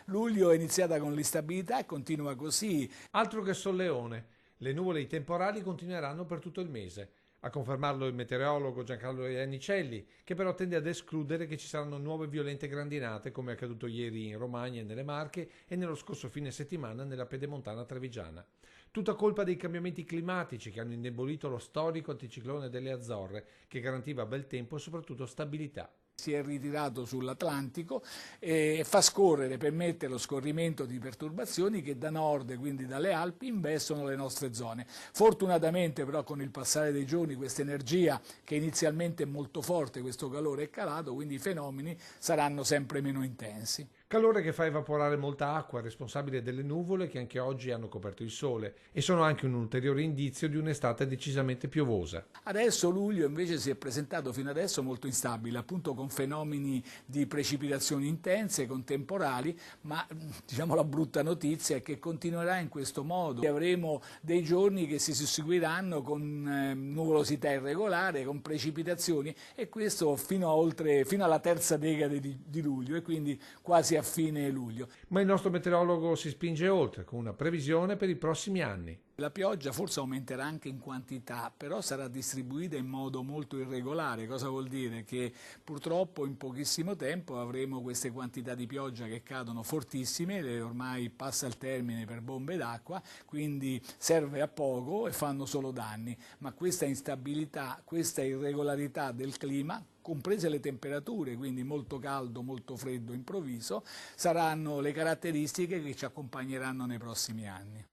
Luglio è iniziata con l'instabilità e continua così. Altro che solleone, le nuvole e i temporali continueranno per tutto il mese. A confermarlo il meteorologo Giancarlo Iannicelli, che però tende ad escludere che ci saranno nuove violente grandinate come è accaduto ieri in Romagna e nelle Marche e nello scorso fine settimana nella pedemontana trevigiana. Tutta colpa dei cambiamenti climatici che hanno indebolito lo storico anticiclone delle Azzorre, che garantiva bel tempo e soprattutto stabilità. Si è ritirato sull'Atlantico e fa scorrere, permette lo scorrimento di perturbazioni che da nord, quindi dalle Alpi, investono le nostre zone. Fortunatamente però con il passare dei giorni questa energia, che inizialmente è molto forte, questo calore è calato, quindi i fenomeni saranno sempre meno intensi. Calore che fa evaporare molta acqua, responsabile delle nuvole che anche oggi hanno coperto il sole e sono anche un ulteriore indizio di un'estate decisamente piovosa. Adesso luglio invece si è presentato fino adesso molto instabile, appunto con fenomeni di precipitazioni intense, con temporali, ma diciamo la brutta notizia è che continuerà in questo modo. Avremo dei giorni che si susseguiranno con nuvolosità irregolare, con precipitazioni e questo fino alla terza decade di luglio e quindi quasi a fine luglio. Ma il nostro meteorologo si spinge oltre con una previsione per i prossimi anni. La pioggia forse aumenterà anche in quantità, però sarà distribuita in modo molto irregolare. Cosa vuol dire? Che purtroppo in pochissimo tempo avremo queste quantità di pioggia che cadono fortissime, ormai passa il termine per bombe d'acqua, quindi serve a poco e fanno solo danni. Ma questa instabilità, questa irregolarità del clima, comprese le temperature, quindi molto caldo, molto freddo improvviso, saranno le caratteristiche che ci accompagneranno nei prossimi anni.